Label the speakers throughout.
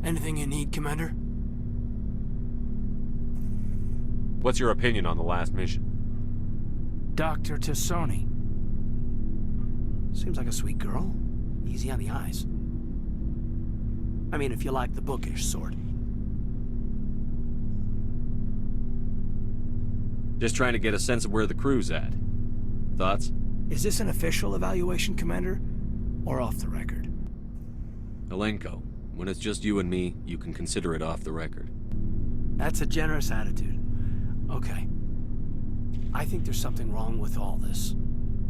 Speaker 1: Anything you need, Commander?
Speaker 2: What's your opinion on the last mission?
Speaker 1: Dr. Tassoni. Seems like a sweet girl. Easy on the eyes. I mean, if you like the bookish sort.
Speaker 2: Just trying to get a sense of where the crew's at. Thoughts?
Speaker 1: Is this an official evaluation, Commander? Or off the record?
Speaker 2: Alenko, when it's just you and me, you can consider it off the record.
Speaker 1: That's a generous attitude. Okay. I think there's something wrong with all this.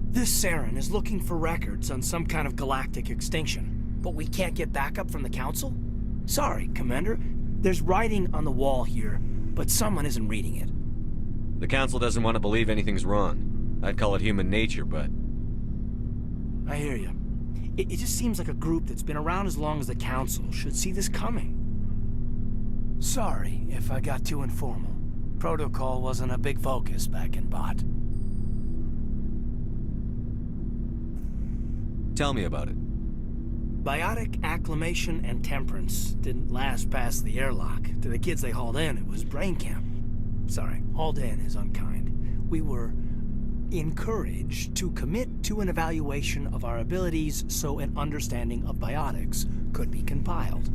Speaker 1: This Saren is looking for records on some kind of galactic extinction, but we can't get backup from the Council? Sorry, Commander. There's writing on the wall here, but someone isn't reading it.
Speaker 2: The Council doesn't want to believe anything's wrong. I'd call it human nature, but...
Speaker 1: I hear you. It just seems like a group that's been around as long as the Council should see this coming. Sorry if I got too informal. Protocol wasn't a big focus back in BOT.
Speaker 2: Tell me about it.
Speaker 1: Biotic acclimation and temperance didn't last past the airlock. To the kids they hauled in, it was brain camp. Sorry, hauled in is unkind. We were encouraged to commit to an evaluation of our abilities so an understanding of biotics could be compiled.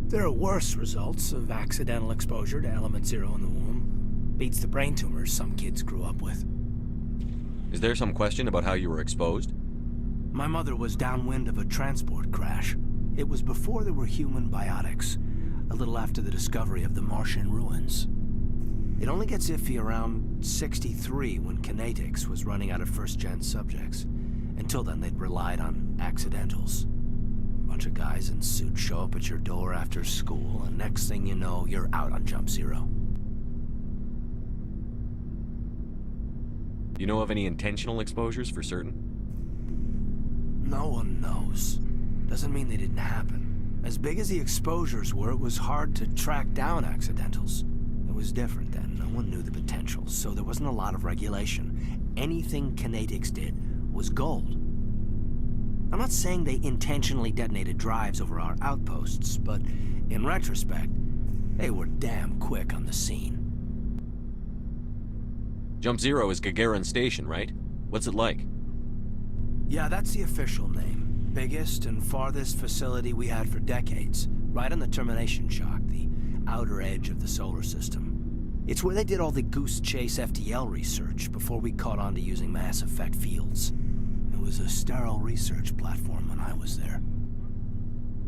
Speaker 1: There are worse results of accidental exposure to Element Zero in the womb. Beats the brain tumors some kids grew up with.
Speaker 2: Is there some question about how you were exposed?
Speaker 1: My mother was downwind of a transport crash. It was before there were human biotics, a little after the discovery of the Martian ruins. It only gets iffy around 63 when Kinetics was running out of first-gen subjects. Until then, they'd relied on accidentals. A bunch of guys in suits show up at your door after school, and next thing you know, you're out on Jump Zero.
Speaker 2: You know of any intentional exposures for certain?
Speaker 1: No one knows. Doesn't mean they didn't happen. As big as the exposures were, it was hard to track down accidentals. It was different then. No one knew the potential, so there wasn't a lot of regulation. Anything Kinetics did was gold. I'm not saying they intentionally detonated drives over our outposts, but in retrospect, they were damn quick on the scene.
Speaker 2: Jump Zero is Gagarin Station, right? What's it like?
Speaker 1: Yeah, that's the official name. Biggest and farthest facility we had for decades. Right on the termination shock, the outer edge of the solar system. It's where they did all the Goose Chase FTL research before we caught on to using mass effect fields. It was a sterile research platform when I was there.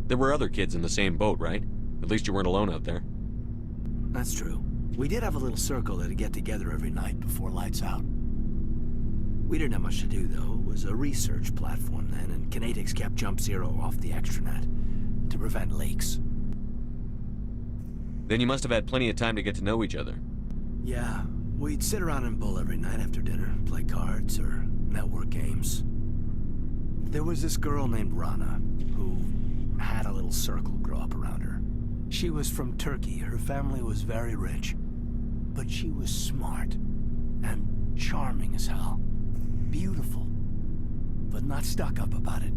Speaker 2: There were other kids in the same boat, right? At least you weren't alone out there.
Speaker 1: That's true. We did have a little circle that'd get together every night before lights out. We didn't have much to do, though. It was a research platform then, and Kinetics kept Jump Zero off the extranet to prevent leaks.
Speaker 2: Then you must have had plenty of time to get to know each other.
Speaker 1: Yeah, we'd sit around and bull every night after dinner, play cards or network games. There was this girl named Rana, who had a little circle grow up around her. She was from Turkey. Her family was very rich. But she was smart and charming as hell. Beautiful, but not stuck up about it.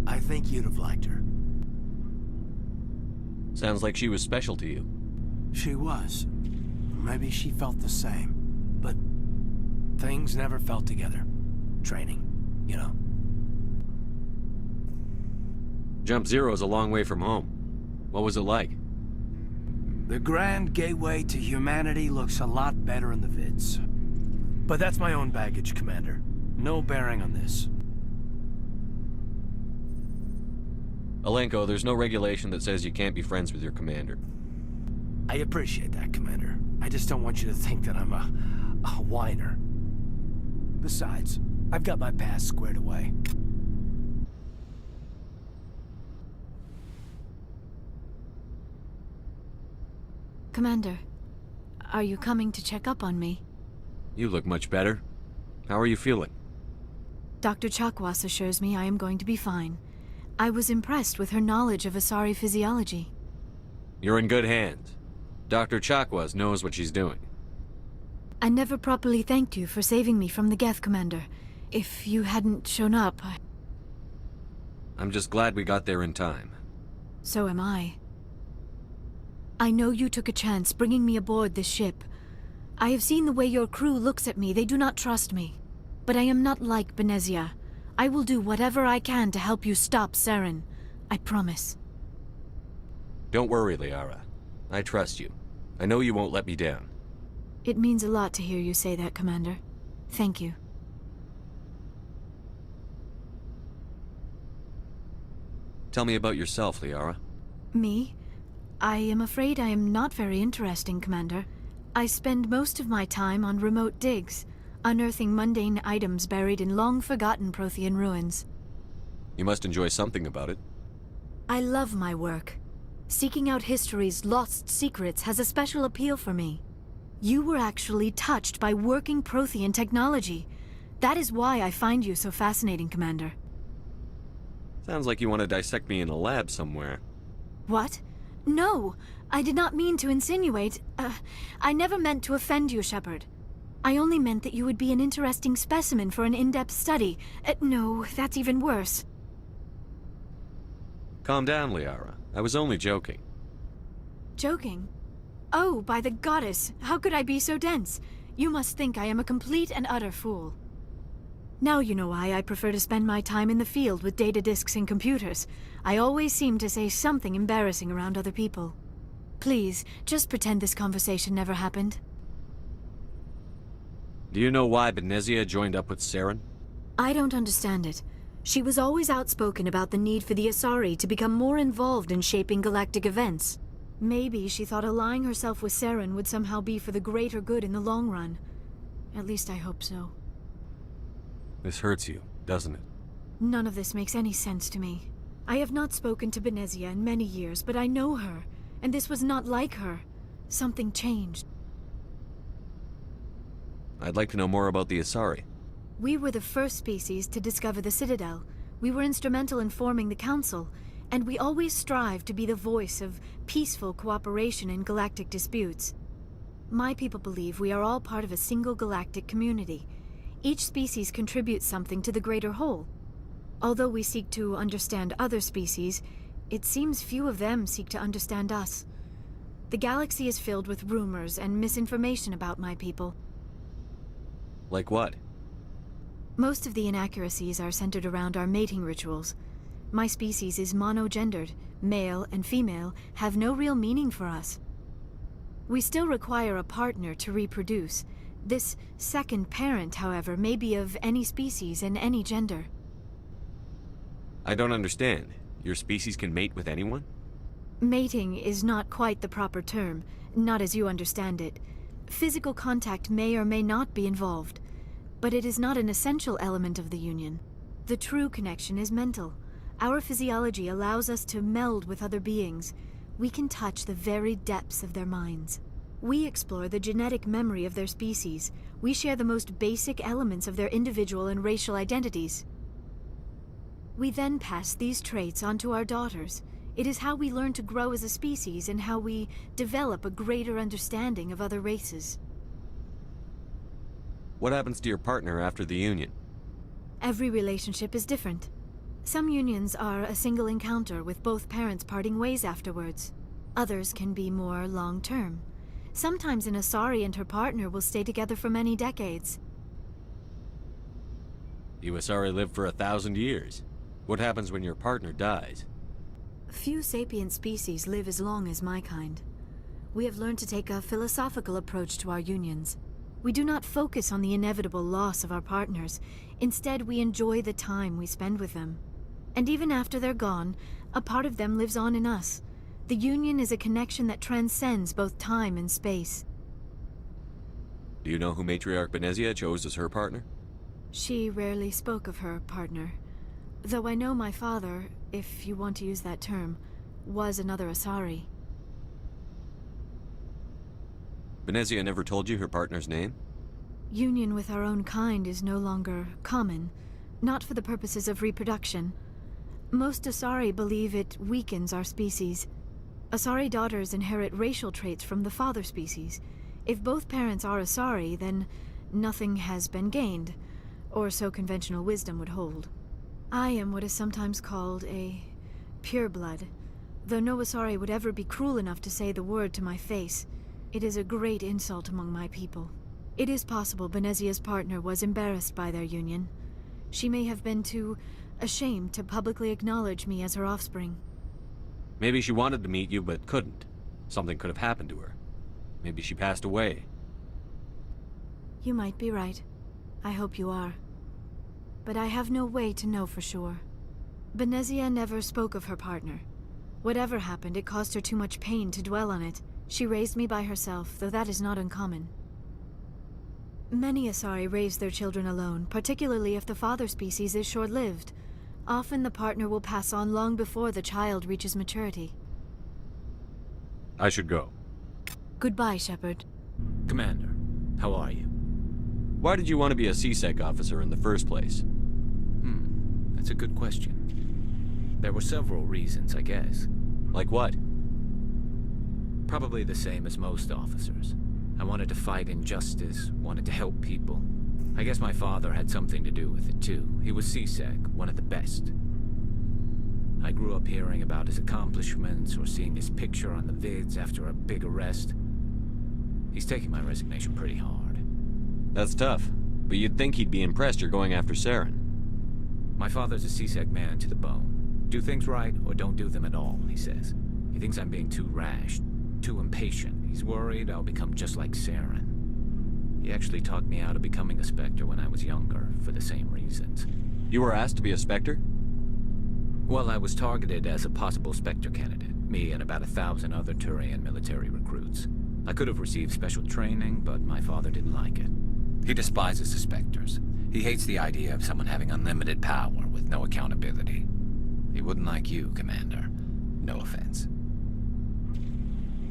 Speaker 1: I think you'd have liked her.
Speaker 2: Sounds like she was special to you.
Speaker 1: She was. Maybe she felt the same. But things never felt together. Training, you know.
Speaker 2: Jump Zero's a long way from home. What was it like?
Speaker 1: The grand gateway to humanity looks a lot better in the vids. But that's my own baggage, Commander. No bearing on this.
Speaker 2: Alenko, there's no regulation that says you can't be friends with your commander.
Speaker 1: I appreciate that, Commander. I just don't want you to think that I'm a whiner. Besides, I've got my past squared away.
Speaker 3: Commander, are you coming to check up on me?
Speaker 2: You look much better. How are you feeling?
Speaker 3: Dr. Chakwas assures me I am going to be fine. I was impressed with her knowledge of Asari physiology.
Speaker 2: You're in good hands. Dr. Chakwas knows what she's doing.
Speaker 3: I never properly thanked you for saving me from the Geth, Commander. If you hadn't shown up,
Speaker 2: I'm just glad we got there in time.
Speaker 3: So am I. I know you took a chance bringing me aboard this ship. I have seen the way your crew looks at me. They do not trust me. But I am not like Benezia. I will do whatever I can to help you stop Saren. I promise.
Speaker 2: Don't worry, Liara. I trust you. I know you won't let me down.
Speaker 3: It means a lot to hear you say that, Commander. Thank you.
Speaker 2: Tell me about yourself, Liara.
Speaker 3: Me? I am afraid I am not very interesting, Commander. I spend most of my time on remote digs, unearthing mundane items buried in long-forgotten Prothean ruins.
Speaker 2: You must enjoy something about it.
Speaker 3: I love my work. Seeking out history's lost secrets has a special appeal for me. You were actually touched by working Prothean technology. That is why I find you so fascinating, Commander.
Speaker 2: Sounds like you want to dissect me in a lab somewhere.
Speaker 3: What? No, I did not mean to insinuate. I never meant to offend you, Shepard. I only meant that you would be an interesting specimen for an in-depth study. No, that's even worse.
Speaker 2: Calm down, Liara. I was only joking.
Speaker 3: Joking? Oh, by the goddess, how could I be so dense? You must think I am a complete and utter fool. Now you know why I prefer to spend my time in the field with data disks and computers. I always seem to say something embarrassing around other people. Please, just pretend this conversation never happened.
Speaker 2: Do you know why Benezia joined up with Saren?
Speaker 3: I don't understand it. She was always outspoken about the need for the Asari to become more involved in shaping galactic events. Maybe she thought allying herself with Saren would somehow be for the greater good in the long run. At least I hope so.
Speaker 2: This hurts you, doesn't it?
Speaker 3: None of this makes any sense to me. I have not spoken to Benezia in many years, but I know her, and this was not like her. Something changed.
Speaker 2: I'd like to know more about the Asari.
Speaker 3: We were the first species to discover the Citadel. We were instrumental in forming the Council, and we always strive to be the voice of peaceful cooperation in galactic disputes. My people believe we are all part of a single galactic community. Each species contributes something to the greater whole. Although we seek to understand other species, it seems few of them seek to understand us. The galaxy is filled with rumors and misinformation about my people.
Speaker 2: Like what?
Speaker 3: Most of the inaccuracies are centered around our mating rituals. My species is monogendered. Male and female have no real meaning for us. We still require a partner to reproduce. This second parent, however, may be of any species and any gender.
Speaker 2: I don't understand. Your species can mate with anyone?
Speaker 3: Mating is not quite the proper term, not as you understand it. Physical contact may or may not be involved, but it is not an essential element of the union. The true connection is mental. Our physiology allows us to meld with other beings. We can touch the very depths of their minds. We explore the genetic memory of their species. We share the most basic elements of their individual and racial identities. We then pass these traits on to our daughters. It is how we learn to grow as a species and how we develop a greater understanding of other races.
Speaker 2: What happens to your partner after the union?
Speaker 3: Every relationship is different. Some unions are a single encounter with both parents parting ways afterwards. Others can be more long-term. Sometimes an Asari and her partner will stay together for many decades.
Speaker 2: You Asari live for 1,000 years. What happens when your partner dies?
Speaker 3: Few sapient species live as long as my kind. We have learned to take a philosophical approach to our unions. We do not focus on the inevitable loss of our partners. Instead, we enjoy the time we spend with them. And even after they're gone, a part of them lives on in us. The union is a connection that transcends both time and space.
Speaker 2: Do you know who Matriarch Benezia chose as her partner?
Speaker 3: She rarely spoke of her partner. Though I know my father, if you want to use that term, was another Asari.
Speaker 2: Benezia never told you her partner's name?
Speaker 3: Union with our own kind is no longer common, not for the purposes of reproduction. Most Asari believe it weakens our species. Asari daughters inherit racial traits from the father species. If both parents are Asari, then nothing has been gained, or so conventional wisdom would hold. I am what is sometimes called a pureblood. Though no Asari would ever be cruel enough to say the word to my face, it is a great insult among my people. It is possible Benezia's partner was embarrassed by their union. She may have been too ashamed to publicly acknowledge me as her offspring.
Speaker 2: Maybe she wanted to meet you but couldn't. Something could have happened to her. Maybe she passed away.
Speaker 3: You might be right. I hope you are. But I have no way to know for sure. Benezia never spoke of her partner. Whatever happened, it caused her too much pain to dwell on it. She raised me by herself, though that is not uncommon. Many Asari raise their children alone, particularly if the father species is short-lived. Often the partner will pass on long before the child reaches maturity.
Speaker 2: I should go.
Speaker 3: Goodbye, Shepard.
Speaker 4: Commander, how are you?
Speaker 2: Why did you want to be a CSEC officer in the first place?
Speaker 4: That's a good question. There were several reasons, I guess.
Speaker 2: Like what?
Speaker 4: Probably the same as most officers. I wanted to fight injustice, wanted to help people. I guess my father had something to do with it too. He was CSEC, one of the best. I grew up hearing about his accomplishments or seeing his picture on the vids after a big arrest. He's taking my resignation pretty hard.
Speaker 2: That's tough, but you'd think he'd be impressed you're going after Saren.
Speaker 4: My father's a CSEC man to the bone. Do things right or don't do them at all, he says. He thinks I'm being too rash, too impatient. He's worried I'll become just like Saren. He actually talked me out of becoming a Spectre when I was younger, for the same reasons.
Speaker 2: You were asked to be a Spectre?
Speaker 4: Well, I was targeted as a possible Spectre candidate, me and about 1,000 other Turian military recruits. I could have received special training, but my father didn't like it. He despises the Spectres. He hates the idea of someone having unlimited power with no accountability. He wouldn't like you, Commander. No offense.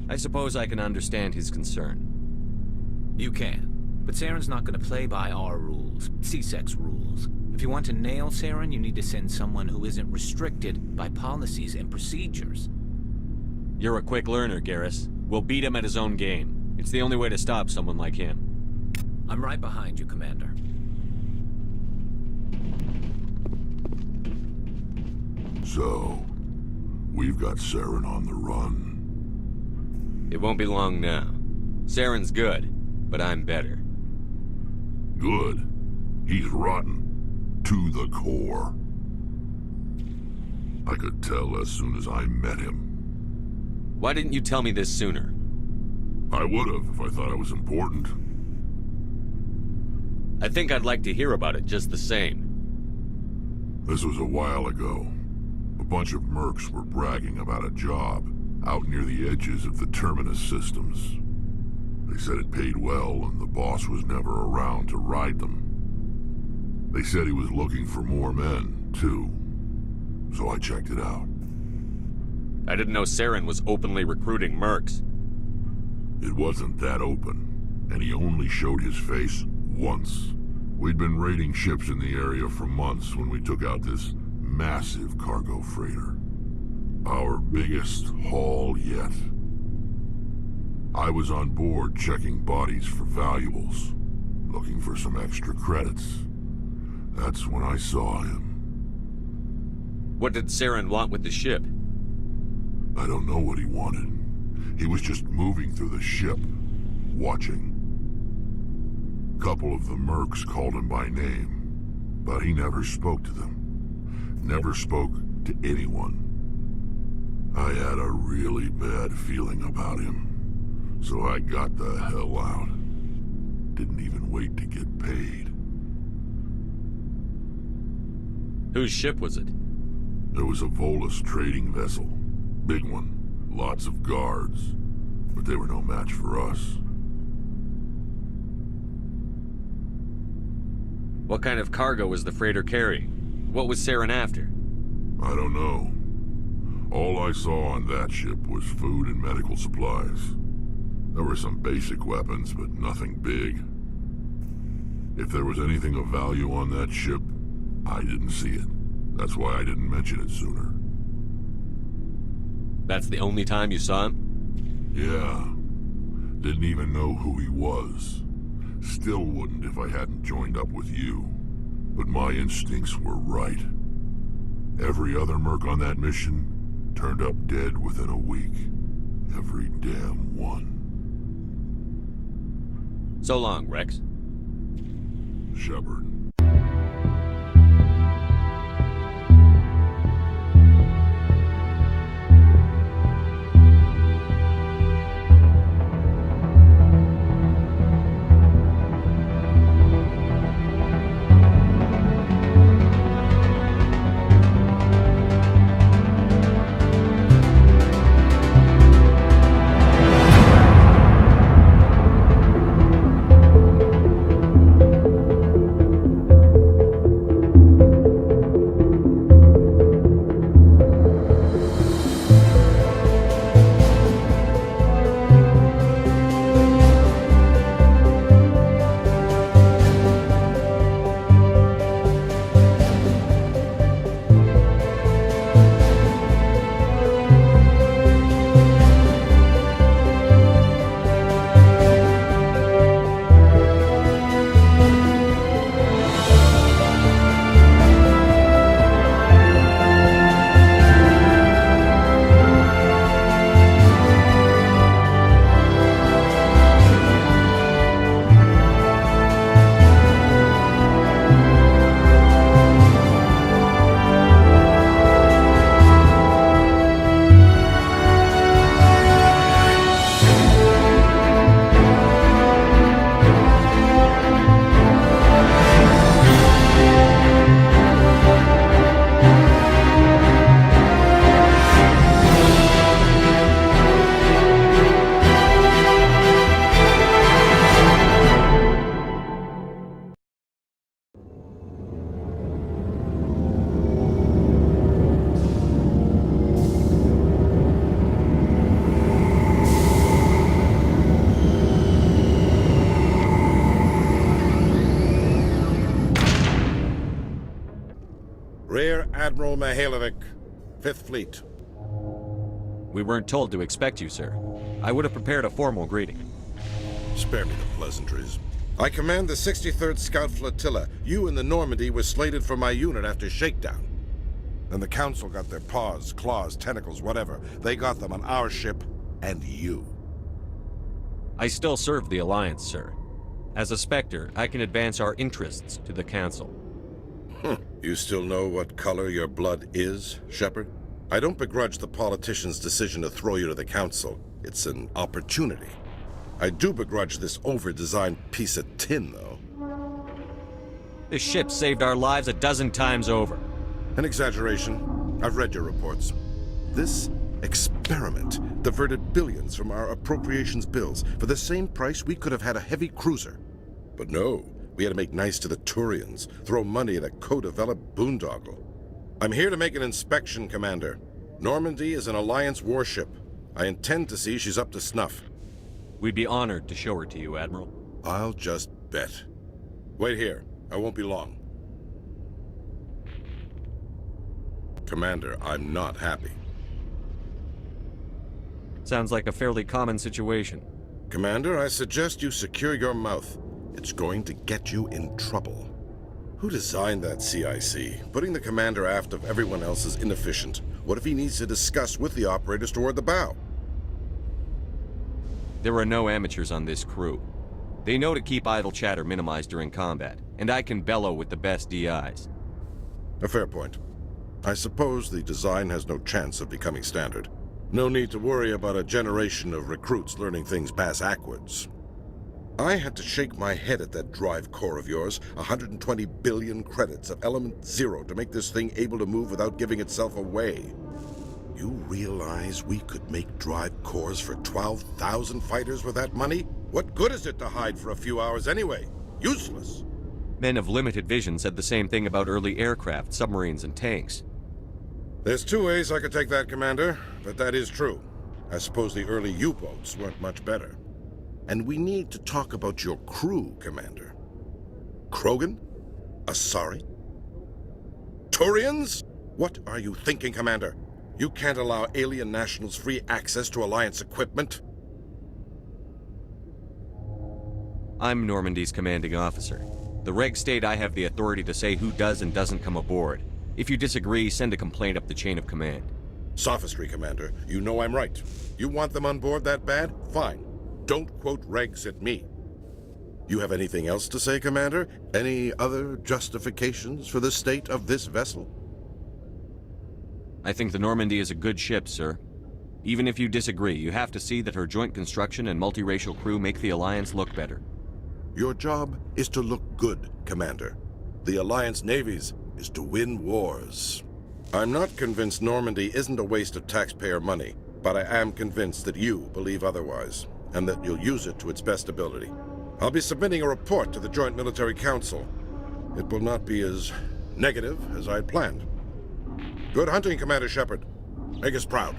Speaker 2: I suppose I can understand his concern.
Speaker 4: You can. But Saren's not going to play by our rules, CSEC's rules. If you want to nail Saren, you need to send someone who isn't restricted by policies and procedures.
Speaker 2: You're a quick learner, Garrus. We'll beat him at his own game. It's the only way to stop someone like him.
Speaker 4: I'm right behind you, Commander.
Speaker 5: So, we've got Saren on the run.
Speaker 2: It won't be long now. Saren's good, but I'm better.
Speaker 5: Good. He's rotten. To the core. I could tell as soon as I met him.
Speaker 2: Why didn't you tell me this sooner?
Speaker 5: I would've if I thought it was important.
Speaker 2: I think I'd like to hear about it just the same.
Speaker 5: This was a while ago. A bunch of mercs were bragging about a job out near the edges of the Terminus systems. They said it paid well and the boss was never around to ride them. They said he was looking for more men, too. So I checked it out.
Speaker 2: I didn't know Saren was openly recruiting mercs.
Speaker 5: It wasn't that open, and he only showed his face once. We'd been raiding ships in the area for months when we took out this massive cargo freighter. Our biggest haul yet. I was on board checking bodies for valuables, looking for some extra credits. That's when I saw him.
Speaker 2: What did Saren want with the ship?
Speaker 5: I don't know what he wanted. He was just moving through the ship, watching. Couple of the mercs called him by name, but he never spoke to them. Never spoke to anyone. I had a really bad feeling about him, so I got the hell out. Didn't even wait to get paid.
Speaker 2: Whose ship was it?
Speaker 5: There was a Volus trading vessel. Big one. Lots of guards. But they were no match for us.
Speaker 2: What kind of cargo was the freighter carrying? What was Saren after?
Speaker 5: I don't know. All I saw on that ship was food and medical supplies. There were some basic weapons, but nothing big. If there was anything of value on that ship, I didn't see it. That's why I didn't mention it sooner.
Speaker 2: That's the only time you saw him?
Speaker 5: Yeah. Didn't even know who he was. Still wouldn't if I hadn't joined up with you. But my instincts were right. Every other merc on that mission, Turned up dead within a week. Every damn one.
Speaker 2: So long, Rex.
Speaker 5: Shepard.
Speaker 6: Rear Admiral Mihailovic, 5th Fleet.
Speaker 2: We weren't told to expect you, sir. I would have prepared a formal greeting.
Speaker 6: Spare me the pleasantries. I command the 63rd Scout Flotilla. You and the Normandy were slated for my unit after shakedown. Then the Council got their paws, claws, tentacles, whatever. They got them on our ship, and you.
Speaker 2: I still serve the Alliance, sir. As a Spectre, I can advance our interests to the Council.
Speaker 6: You still know what color your blood is, Shepard? I don't begrudge the politician's decision to throw you to the Council. It's an opportunity. I do begrudge this over-designed piece of tin, though.
Speaker 2: This ship saved our lives a dozen times over.
Speaker 6: An exaggeration. I've read your reports. This experiment diverted billions from our appropriations bills. For the same price, we could have had a heavy cruiser. But no, we had to make nice to the Turians, throw money at a co-developed boondoggle. I'm here to make an inspection, Commander. Normandy is an Alliance warship. I intend to see she's up to snuff.
Speaker 2: We'd be honored to show her to you, Admiral.
Speaker 6: I'll just bet. Wait here. I won't be long. Commander, I'm not happy.
Speaker 2: Sounds like a fairly common situation.
Speaker 6: Commander, I suggest you secure your mouth. It's going to get you in trouble. Who designed that CIC? Putting the commander aft of everyone else is inefficient. What if he needs to discuss with the operators toward the bow?
Speaker 2: There are no amateurs on this crew. They know to keep idle chatter minimized during combat, and I can bellow with the best DIs.
Speaker 6: A fair point. I suppose the design has no chance of becoming standard. No need to worry about a generation of recruits learning things bass-ackwards. I had to shake my head at that drive core of yours, 120 billion credits of element 0 to make this thing able to move without giving itself away. You realize we could make drive cores for 12,000 fighters with that money? What good is it to hide for a few hours anyway? Useless.
Speaker 2: Men of limited vision said the same thing about early aircraft, submarines, and tanks.
Speaker 6: There's two ways I could take that, Commander, but that is true. I suppose the early U-boats weren't much better. And we need to talk about your crew, Commander. Krogan? Asari? Turians? What are you thinking, Commander? You can't allow alien nationals free access to Alliance equipment?
Speaker 2: I'm Normandy's commanding officer. The regs state I have the authority to say who does and doesn't come aboard. If you disagree, send a complaint up the chain of command.
Speaker 6: Sophistry, Commander. You know I'm right. You want them on board that bad? Fine. Don't quote regs at me. You have anything else to say, Commander? Any other justifications for the state of this vessel?
Speaker 2: I think the Normandy is a good ship, sir. Even if you disagree, you have to see that her joint construction and multiracial crew make the Alliance look better.
Speaker 6: Your job is to look good, Commander. The Alliance navies is to win wars. I'm not convinced Normandy isn't a waste of taxpayer money, but I am convinced that you believe otherwise, and that you'll use it to its best ability. I'll be submitting a report to the Joint Military Council. It will not be as negative as I'd planned. Good hunting, Commander Shepard. Make us proud.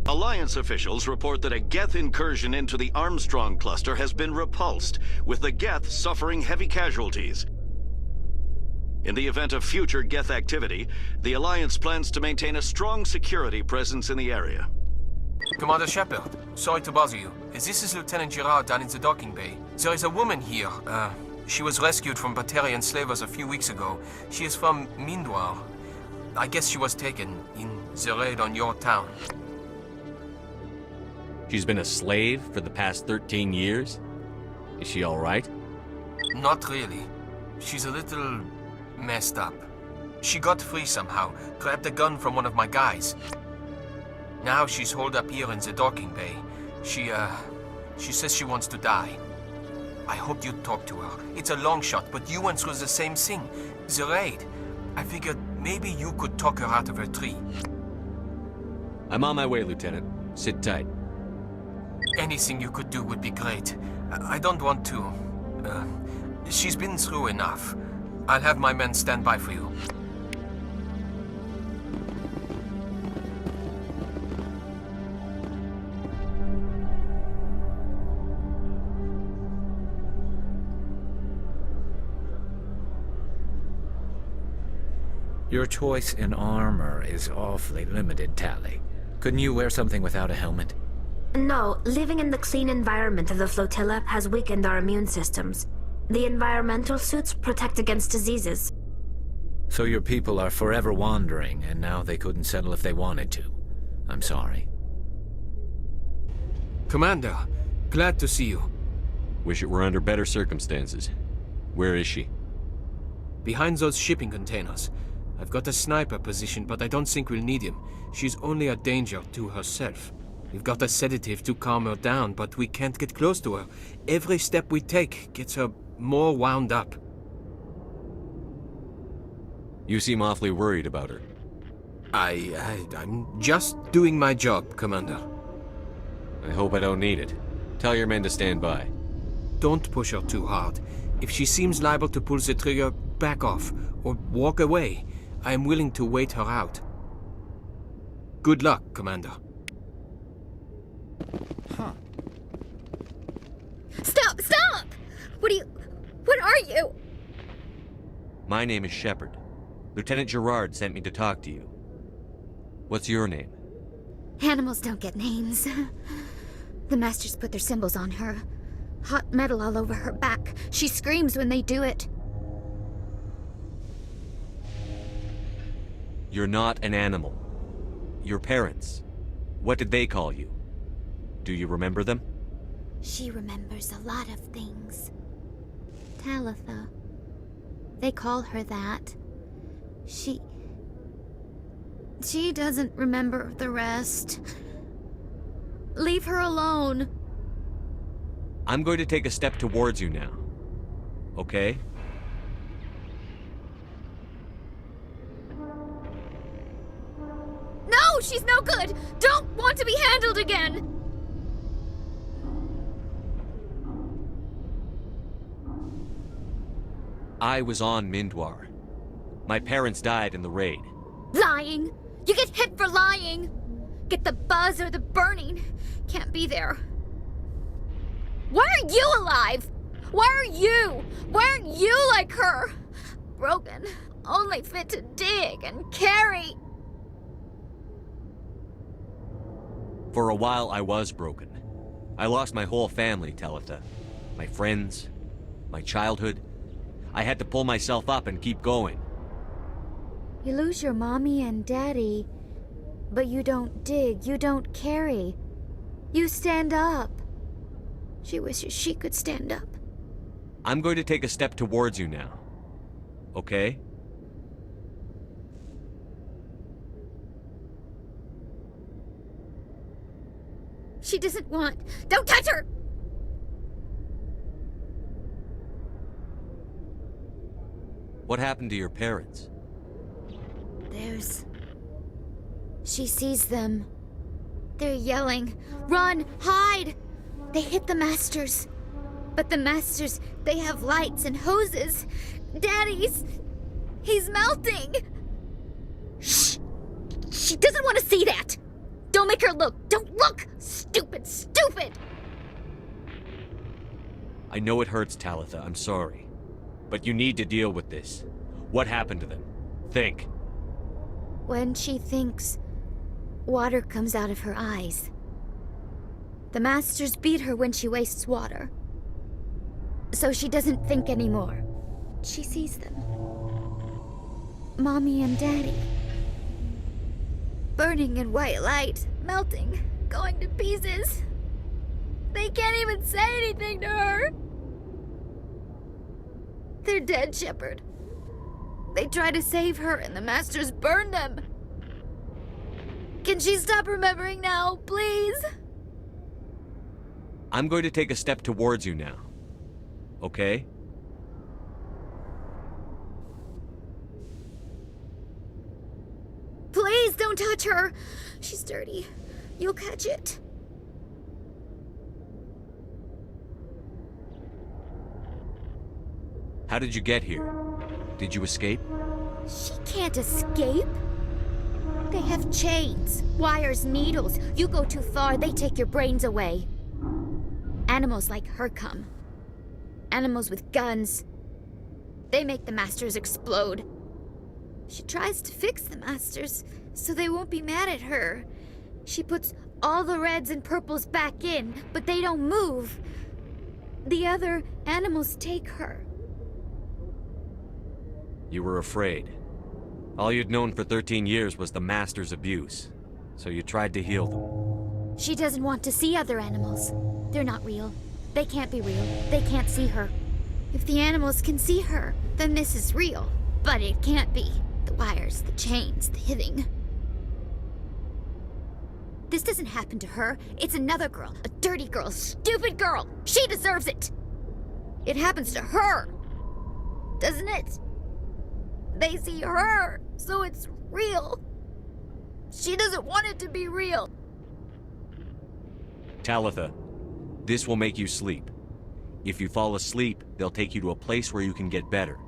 Speaker 7: Alliance officials report that a Geth incursion into the Armstrong cluster has been repulsed, with the Geth suffering heavy casualties. In the event of future Geth activity, the Alliance plans to maintain a strong security presence in the area.
Speaker 8: Commander Shepard, sorry to bother you. This is Lieutenant Girard down in the docking bay. There is a woman here. She was rescued from Batarian slavers a few weeks ago. She is from Mindwar. I guess she was taken in the raid on your town.
Speaker 2: She's been a slave for the past 13 years? Is she all right?
Speaker 8: Not really. She's a little messed up. She got free somehow, grabbed a gun from one of my guys. Now she's holed up here in the docking bay. She says she wants to die. I hope you'd talk to her. It's a long shot, but you went through the same thing. The raid. I figured maybe you could talk her out of her tree.
Speaker 2: I'm on my way, Lieutenant. Sit tight.
Speaker 8: Anything you could do would be great. I don't want to. She's been through enough. I'll have my men stand by for you.
Speaker 4: Your choice in armor is awfully limited, Tally. Couldn't you wear something without a helmet?
Speaker 9: No, living in the clean environment of the flotilla has weakened our immune systems. The environmental suits protect against diseases.
Speaker 4: So your people are forever wandering, and now they couldn't settle if they wanted to. I'm sorry.
Speaker 8: Commander, glad to see you.
Speaker 2: Wish it were under better circumstances. Where is she?
Speaker 8: Behind those shipping containers. I've got a sniper position, but I don't think we'll need him. She's only a danger to herself. We've got a sedative to calm her down, but we can't get close to her. Every step we take gets her more wound up.
Speaker 2: You seem awfully worried about her.
Speaker 8: I'm just doing my job, Commander.
Speaker 2: I hope I don't need it. Tell your men to stand by.
Speaker 8: Don't push her too hard. If she seems liable to pull the trigger, back off, or walk away. I am willing to wait her out. Good luck, Commander.
Speaker 10: Stop! Stop! What are you?
Speaker 2: My name is Shepard. Lieutenant Girard sent me to talk to you. What's your name?
Speaker 10: Animals don't get names. The Masters put their symbols on her. Hot metal all over her back. She screams when they do it.
Speaker 2: You're not an animal. Your parents. What did they call you? Do you remember them?
Speaker 10: She remembers a lot of things. Talitha. They call her that. She doesn't remember the rest. Leave her alone.
Speaker 2: I'm going to take a step towards you now. Okay?
Speaker 10: No, she's no good. Don't want to be handled again.
Speaker 2: I was on Mindwar. My parents died in the raid.
Speaker 10: Lying. You get hit for lying. Get the buzz or the burning. Can't be there. Why are you alive? Why are you? Why aren't you like her? Broken. only fit to dig and carry.
Speaker 2: For a while, I was broken. I lost my whole family, Talitha. My friends, my childhood. I had to pull myself up and keep going.
Speaker 10: You lose your mommy and daddy, but you don't dig, you don't carry. You stand up. She wishes she could stand up.
Speaker 2: I'm going to take a step towards you now. Okay?
Speaker 10: She doesn't want. Don't touch her!
Speaker 2: What happened to your parents?
Speaker 10: She sees them. They're yelling, "Run! Hide!" They hit the Masters. But the Masters, they have lights and hoses. He's melting! Shh! She doesn't want to see that! Don't make her look! Don't look! Stupid! Stupid!
Speaker 2: I know it hurts, Talitha. I'm sorry. But you need to deal with this. What happened to them? Think.
Speaker 10: When she thinks, water comes out of her eyes. The Masters beat her when she wastes water. So she doesn't think anymore. She sees them. Mommy and Daddy. Burning in white light, melting, going to pieces. They can't even say anything to her. They're dead, Shepard. They try to save her and the Masters burn them. Can she stop remembering now, please?
Speaker 2: I'm going to take a step towards you now. Okay?
Speaker 10: Please don't touch her. She's dirty. You'll catch it.
Speaker 2: How did you get here? Did you escape?
Speaker 10: She can't escape. They have chains, wires, needles. You go too far, they take your brains away. Animals like her come. Animals with guns. They make the Masters explode. She tries to fix the Masters so they won't be mad at her. She puts all the reds and purples back in, but they don't move. The other animals take her.
Speaker 2: You were afraid. All you'd known for 13 years was the Master's abuse, so you tried to heal them.
Speaker 10: She doesn't want to see other animals. They're not real. They can't be real. They can't see her. If the animals can see her, then this is real. But it can't be. The wires, the chains, the hitting. This doesn't happen to her. It's another girl. A dirty girl. Stupid girl. She deserves it. It happens to her. Doesn't it? They see her, so it's real. She doesn't want it to be real.
Speaker 2: Talitha, this will make you sleep. If you fall asleep, they'll take you to a place where you can get better.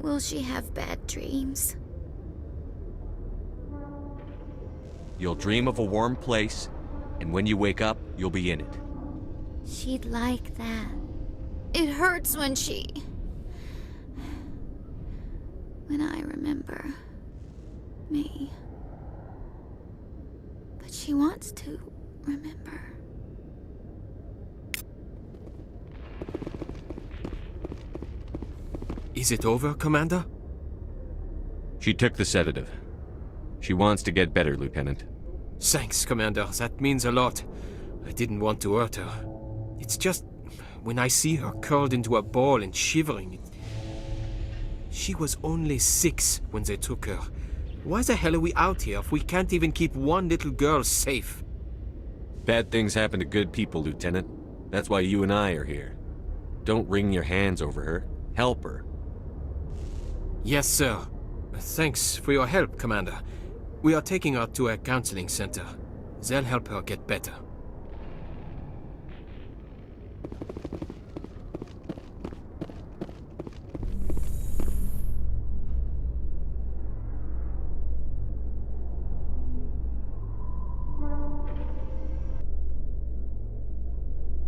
Speaker 10: Will she have bad dreams?
Speaker 2: You'll dream of a warm place, and when you wake up, you'll be in it.
Speaker 10: She'd like that. It hurts when I remember me. But she wants to remember.
Speaker 8: Is it over, Commander?
Speaker 2: She took the sedative. She wants to get better, Lieutenant.
Speaker 8: Thanks, Commander. That means a lot. I didn't want to hurt her. It's just, when I see her curled into a ball and shivering... She was only 6 when they took her. Why the hell are we out here if we can't even keep one little girl safe?
Speaker 2: Bad things happen to good people, Lieutenant. That's why you and I are here. Don't wring your hands over her. Help her.
Speaker 8: Yes, sir. Thanks for your help, Commander. We are taking her to a counseling center. They'll help her get better.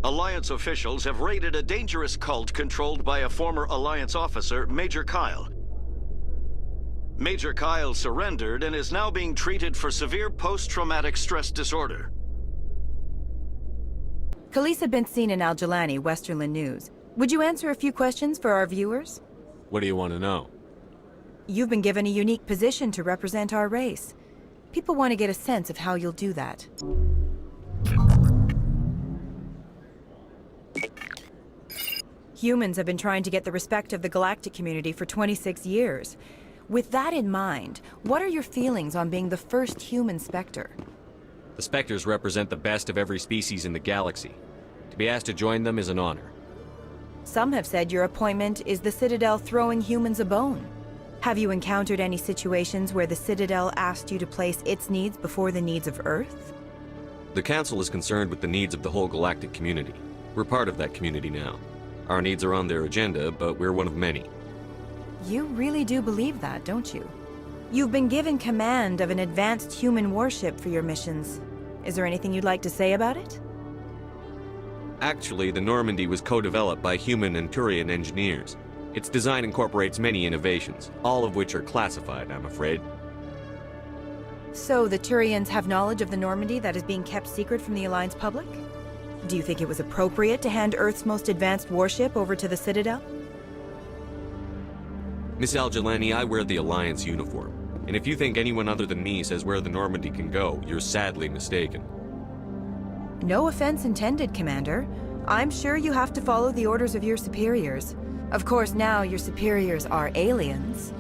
Speaker 7: Alliance officials have raided a dangerous cult controlled by a former Alliance officer, Major Kyle. Major Kyle surrendered and is now being treated for severe post-traumatic stress disorder.
Speaker 11: Khalees had been seen in Al-Jalani, Westerland News. Would you answer a few questions for our viewers?
Speaker 2: What do you want to know?
Speaker 11: You've been given a unique position to represent our race. People want to get a sense of how you'll do that. Humans have been trying to get the respect of the galactic community for 26 years. With that in mind, what are your feelings on being the first human Spectre?
Speaker 2: The Spectres represent the best of every species in the galaxy. To be asked to join them is an honor.
Speaker 11: Some have said your appointment is the Citadel throwing humans a bone. Have you encountered any situations where the Citadel asked you to place its needs before the needs of Earth?
Speaker 2: The Council is concerned with the needs of the whole galactic community. We're part of that community now. Our needs are on their agenda, but we're one of many.
Speaker 11: You really do believe that, don't you? You've been given command of an advanced human warship for your missions. Is there anything you'd like to say about it?
Speaker 2: Actually, the Normandy was co-developed by human and Turian engineers. Its design incorporates many innovations, all of which are classified, I'm afraid.
Speaker 11: So the Turians have knowledge of the Normandy that is being kept secret from the Alliance public? Do you think it was appropriate to hand Earth's most advanced warship over to the Citadel?
Speaker 2: Miss Al-Jalani, I wear the Alliance uniform. And if you think anyone other than me says where the Normandy can go, you're sadly mistaken.
Speaker 11: No offense intended, Commander. I'm sure you have to follow the orders of your superiors. Of course, now your superiors are aliens.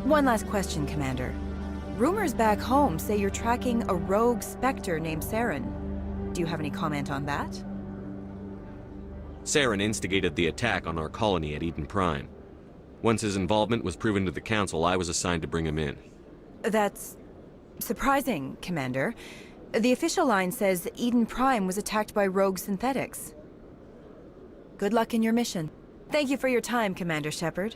Speaker 11: One last question, Commander. Rumors back home say you're tracking a rogue Spectre named Saren. Do you have any comment on that?
Speaker 2: Saren instigated the attack on our colony at Eden Prime. Once his involvement was proven to the Council, I was assigned to bring him in.
Speaker 11: That's surprising, Commander. The official line says Eden Prime was attacked by rogue synthetics. Good luck in your mission. Thank you for your time, Commander Shepard.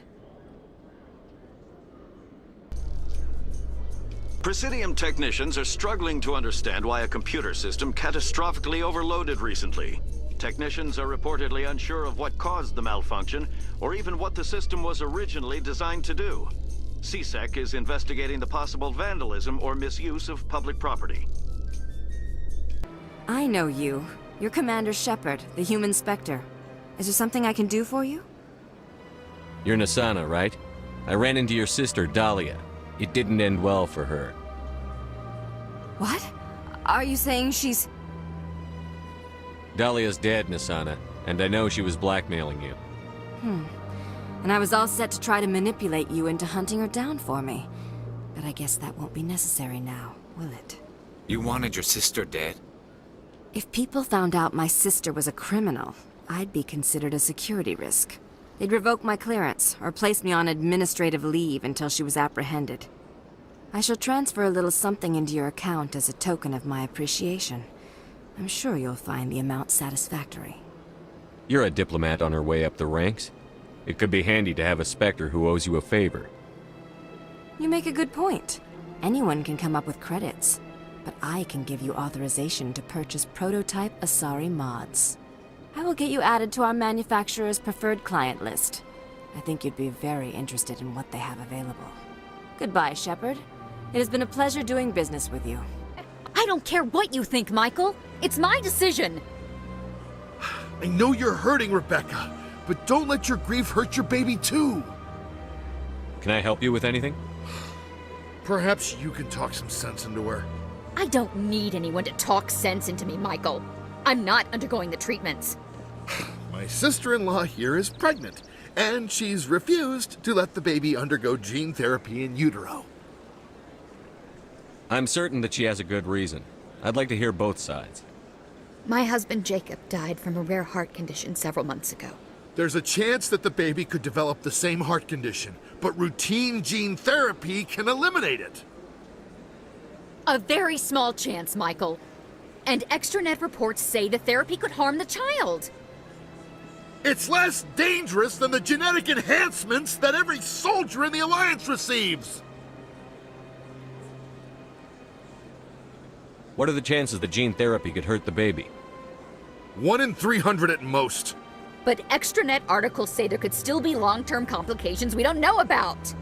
Speaker 7: Presidium technicians are struggling to understand why a computer system catastrophically overloaded recently. Technicians are reportedly unsure of what caused the malfunction, or even what the system was originally designed to do. CSEC is investigating the possible vandalism or misuse of public property.
Speaker 12: I know you. You're Commander Shepard, the human Spectre. Is there something I can do for you?
Speaker 2: You're Nasana, right? I ran into your sister, Dahlia. It didn't end well for her.
Speaker 12: What? Are you saying she's...
Speaker 2: Dahlia's dead, Nasana, and I know she was blackmailing you.
Speaker 12: And I was all set to try to manipulate you into hunting her down for me. But I guess that won't be necessary now, will it?
Speaker 4: You wanted your sister dead?
Speaker 12: If people found out my sister was a criminal, I'd be considered a security risk. They'd revoke my clearance, or place me on administrative leave until she was apprehended. I shall transfer a little something into your account as a token of my appreciation. I'm sure you'll find the amount satisfactory.
Speaker 2: You're a diplomat on her way up the ranks. It could be handy to have a Spectre who owes you a favor.
Speaker 12: You make a good point. Anyone can come up with credits, but I can give you authorization to purchase prototype Asari mods. I will get you added to our manufacturer's preferred client list. I think you'd be very interested in what they have available. Goodbye, Shepard. It has been a pleasure doing business with you.
Speaker 10: I don't care what you think, Michael. It's my decision.
Speaker 13: I know you're hurting, Rebecca, but don't let your grief hurt your baby too.
Speaker 2: Can I help you with anything?
Speaker 13: Perhaps you can talk some sense into her.
Speaker 10: I don't need anyone to talk sense into me, Michael. I'm not undergoing the treatments.
Speaker 13: My sister-in-law here is pregnant, and she's refused to let the baby undergo gene therapy in utero.
Speaker 2: I'm certain that she has a good reason. I'd like to hear both sides.
Speaker 10: My husband Jacob died from a rare heart condition several months ago.
Speaker 13: There's a chance that the baby could develop the same heart condition, but routine gene therapy can eliminate it.
Speaker 10: A very small chance, Michael. And extranet reports say the therapy could harm the child.
Speaker 13: It's less dangerous than the genetic enhancements that every soldier in the Alliance receives.
Speaker 2: What are the chances that gene therapy could hurt the baby?
Speaker 13: 1 in 300 at most.
Speaker 14: But extranet articles say there could still be long-term complications we don't know about.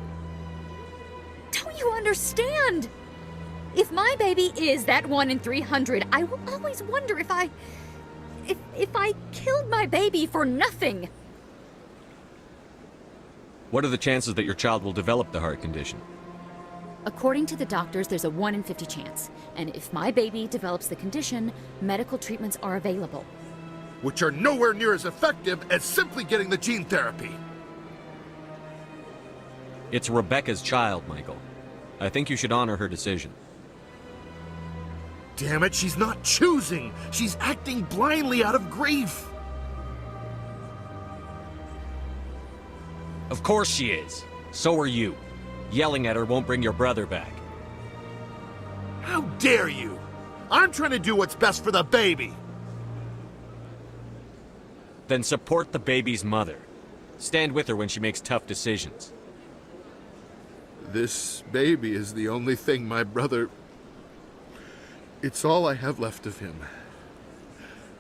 Speaker 14: Don't you understand? If my baby is that 1 in 300, I will always wonder if I killed my baby for nothing.
Speaker 2: What are the chances that your child will develop the heart condition?
Speaker 14: According to the doctors, there's a 1 in 50 chance. And if my baby develops the condition, medical treatments are available.
Speaker 13: Which are nowhere near as effective as simply getting the gene therapy.
Speaker 2: It's Rebecca's child, Michael. I think you should honor her decision.
Speaker 13: Damn it, she's not choosing. She's acting blindly out of grief.
Speaker 2: Of course she is. So are you. Yelling at her won't bring your brother back.
Speaker 13: How dare you? I'm trying to do what's best for the baby.
Speaker 2: Then support the baby's mother. Stand with her when she makes tough decisions.
Speaker 13: This baby is the only thing my brother... It's all I have left of him.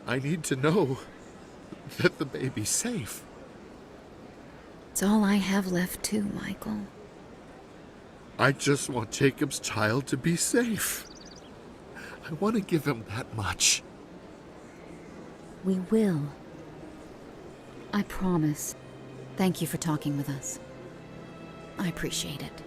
Speaker 13: I need to know that the baby's safe.
Speaker 14: It's all I have left too, Michael.
Speaker 13: I just want Jacob's child to be safe. I want to give him that much.
Speaker 14: We will. I promise. Thank you for talking with us. I appreciate it.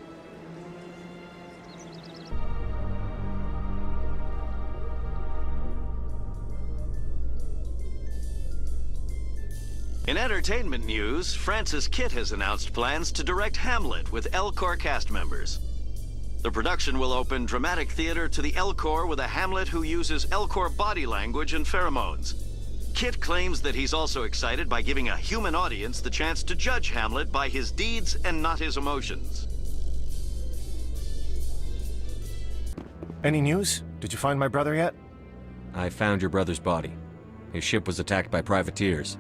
Speaker 7: In entertainment news, Francis Kitt has announced plans to direct Hamlet with El Corps cast members. The production will open dramatic theater to the El Corps with a Hamlet who uses El Corps body language and pheromones. Kitt claims that he's also excited by giving a human audience the chance to judge Hamlet by his deeds and not his emotions.
Speaker 1: Any news? Did you find my brother yet?
Speaker 2: I found your brother's body. His ship was attacked by privateers.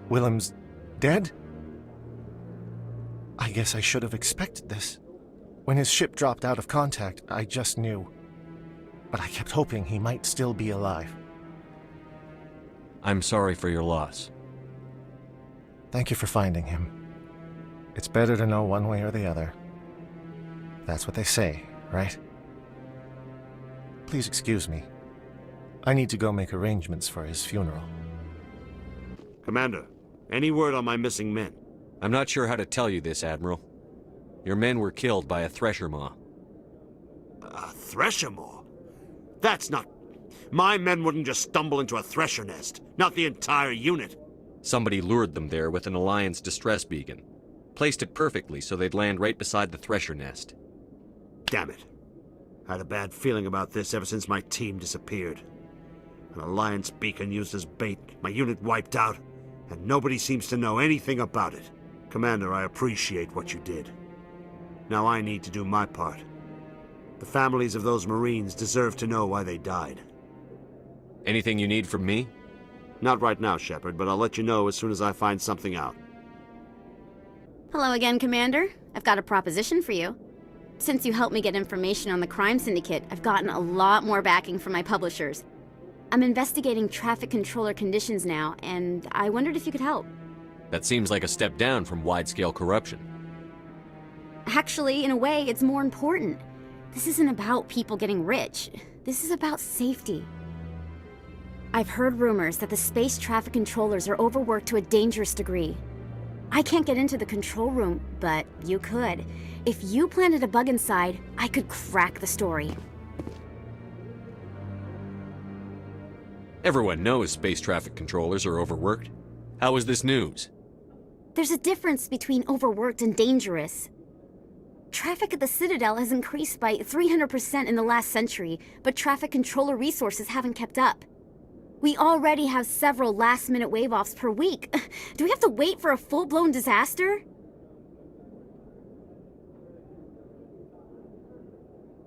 Speaker 1: Willem's dead? I guess I should have expected this. When his ship dropped out of contact, I just knew. But I kept hoping he might still be alive.
Speaker 2: I'm sorry for your loss.
Speaker 1: Thank you for finding him. It's better to know one way or the other. That's what they say, right? Please excuse me. I need to go make arrangements for his funeral.
Speaker 15: Commander, any word on my missing men?
Speaker 2: I'm not sure how to tell you this, Admiral. Your men were killed by a thresher maw.
Speaker 15: A thresher maw? That's not... My men wouldn't just stumble into a thresher nest. Not the entire unit.
Speaker 2: Somebody lured them there with an Alliance distress beacon. Placed it perfectly so they'd land right beside the thresher nest.
Speaker 15: Damn it. I had a bad feeling about this ever since my team disappeared. An Alliance beacon used as bait, my unit wiped out, and nobody seems to know anything about it. Commander, I appreciate what you did. Now I need to do my part. The families of those Marines deserve to know why they died.
Speaker 2: Anything you need from me?
Speaker 15: Not right now, Shepard, but I'll let you know as soon as I find something out.
Speaker 16: Hello again, Commander. I've got a proposition for you. Since you helped me get information on the crime syndicate, I've gotten a lot more backing from my publishers. I'm investigating traffic controller conditions now, and I wondered if you could help.
Speaker 2: That seems like a step down from wide-scale corruption.
Speaker 16: Actually, in a way, it's more important. This isn't about people getting rich. This is about safety. I've heard rumors that the space traffic controllers are overworked to a dangerous degree. I can't get into the control room, but you could. If you planted a bug inside, I could crack the story.
Speaker 2: Everyone knows space traffic controllers are overworked. How is this news?
Speaker 16: There's a difference between overworked and dangerous. Traffic at the Citadel has increased by 300% in the last century, but traffic controller resources haven't kept up. We already have several last-minute wave-offs per week. Do we have to wait for a full-blown disaster?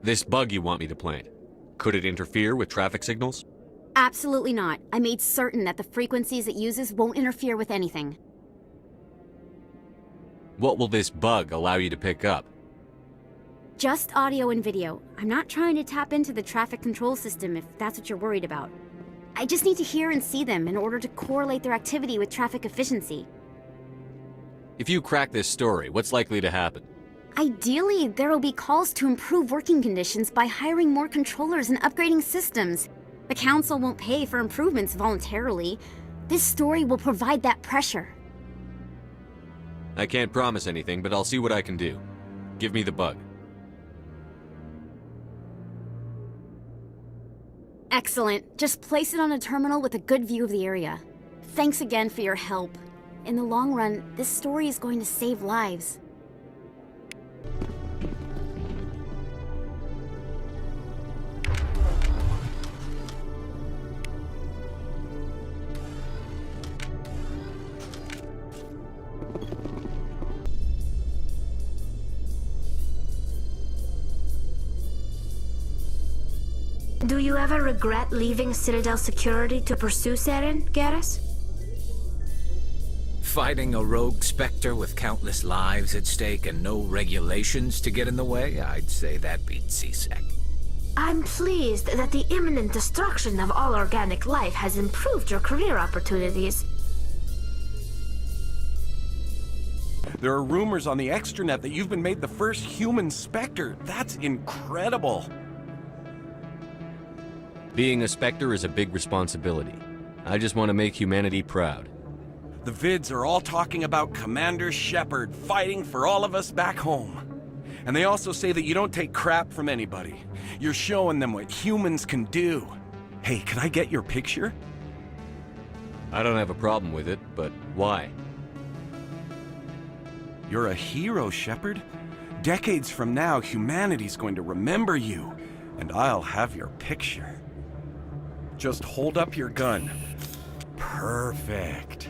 Speaker 2: This bug you want me to plant, could it interfere with traffic signals?
Speaker 16: Absolutely not. I made certain that the frequencies it uses won't interfere with anything.
Speaker 2: What will this bug allow you to pick up?
Speaker 16: Just audio and video. I'm not trying to tap into the traffic control system if that's what you're worried about. I just need to hear and see them in order to correlate their activity with traffic efficiency.
Speaker 2: If you crack this story, what's likely to happen?
Speaker 16: Ideally, there will be calls to improve working conditions by hiring more controllers and upgrading systems. The Council won't pay for improvements voluntarily. This story will provide that pressure.
Speaker 2: I can't promise anything, but I'll see what I can do. Give me the bug.
Speaker 16: Excellent. Just place it on a terminal with a good view of the area. Thanks again for your help. In the long run, this story is going to save lives.
Speaker 9: Do you ever regret leaving Citadel Security to pursue Saren, Garrus?
Speaker 4: Fighting a rogue Spectre with countless lives at stake and no regulations to get in the way, I'd say that beats CSEC.
Speaker 9: I'm pleased that the imminent destruction of all organic life has improved your career opportunities.
Speaker 17: There are rumors on the extranet that you've been made the first human Spectre. That's incredible.
Speaker 2: Being a Spectre is a big responsibility. I just want to make humanity proud.
Speaker 17: The vids are all talking about Commander Shepard fighting for all of us back home. And they also say that you don't take crap from anybody. You're showing them what humans can do. Hey, can I get your picture?
Speaker 2: I don't have a problem with it, but why?
Speaker 17: You're a hero, Shepard. Decades from now, humanity's going to remember you, and I'll have your picture. Just hold up your gun. Perfect.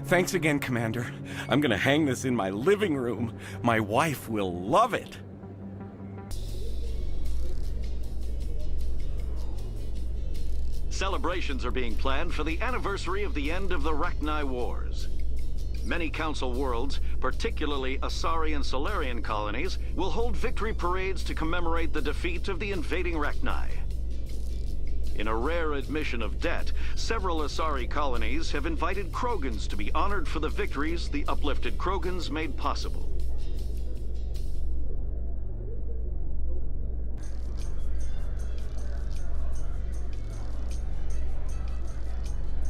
Speaker 17: Thanks again, Commander. I'm gonna hang this in my living room. My wife will love it.
Speaker 7: Celebrations are being planned for the anniversary of the end of the Rachni Wars. Many Council worlds, particularly Asari and Solarian colonies, will hold victory parades to commemorate the defeat of the invading Rachni. In a rare admission of debt, several Asari colonies have invited Krogans to be honored for the victories the uplifted Krogans made possible.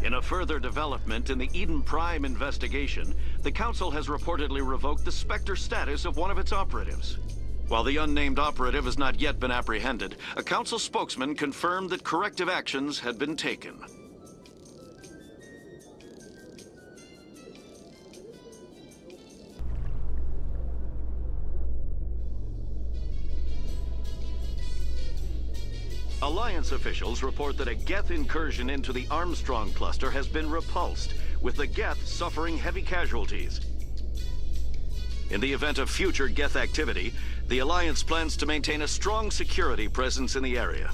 Speaker 7: In a further development in the Eden Prime investigation, the Council has reportedly revoked the Spectre status of one of its operatives. While the unnamed operative has not yet been apprehended, a Council spokesman confirmed that corrective actions had been taken. Alliance officials report that a Geth incursion into the Armstrong cluster has been repulsed, with the Geth suffering heavy casualties. In the event of future Geth activity, the Alliance plans to maintain a strong security presence in the area.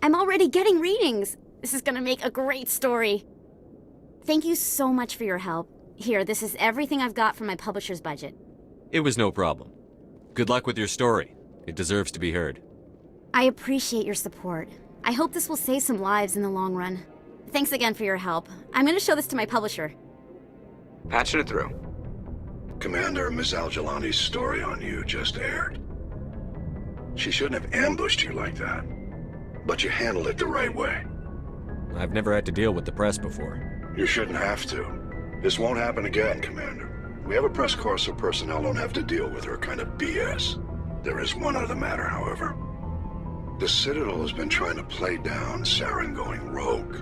Speaker 16: I'm already getting readings. This is gonna make a great story. Thank you so much for your help. Here, this is everything I've got from my publisher's budget.
Speaker 2: It was no problem. Good luck with your story. It deserves to be heard.
Speaker 16: I appreciate your support. I hope this will save some lives in the long run. Thanks again for your help. I'm gonna show this to my publisher.
Speaker 18: Patching it through.
Speaker 19: Commander, Ms. Al-Jalani's story on you just aired. She shouldn't have ambushed you like that. But you handled it the right way.
Speaker 2: I've never had to deal with the press before.
Speaker 19: You shouldn't have to. This won't happen again, Commander. We have a press corps so personnel don't have to deal with her kind of BS. There is one other matter, however. The Citadel has been trying to play down Saren going rogue.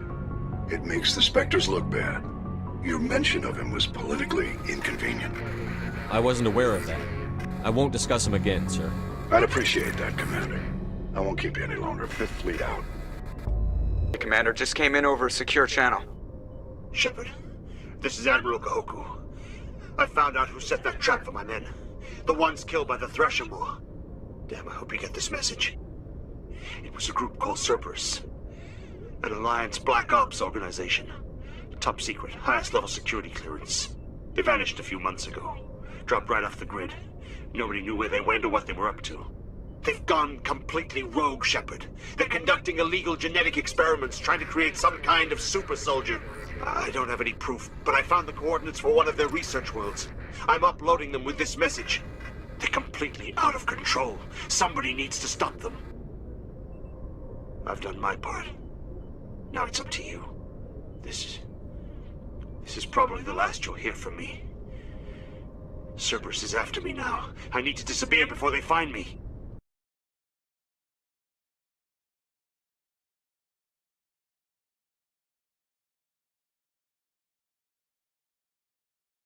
Speaker 19: It makes the Spectres look bad. Your mention of him was politically inconvenient.
Speaker 2: I wasn't aware of that. I won't discuss him again, sir.
Speaker 19: I'd appreciate that, Commander. I won't keep you any longer. Fifth Fleet out.
Speaker 18: Hey, Commander, just came in over a secure channel.
Speaker 15: Shepard, this is Admiral Kahoku. I found out who set that trap for my men. The ones killed by the Thresher War. Damn, I hope you get this message. It was a group called Cerberus. An Alliance Black Ops organization. Top secret, highest level security clearance. They vanished a few months ago. Dropped right off the grid. Nobody knew where they went or what they were up to. They've gone completely rogue, Shepard. They're conducting illegal genetic experiments, trying to create some kind of super soldier. I don't have any proof, but I found the coordinates for one of their research worlds. I'm uploading them with this message. They're completely out of control. Somebody needs to stop them. I've done my part. Now it's up to you. This is probably the last you'll hear from me. Cerberus is after me now. I need to disappear before they find me.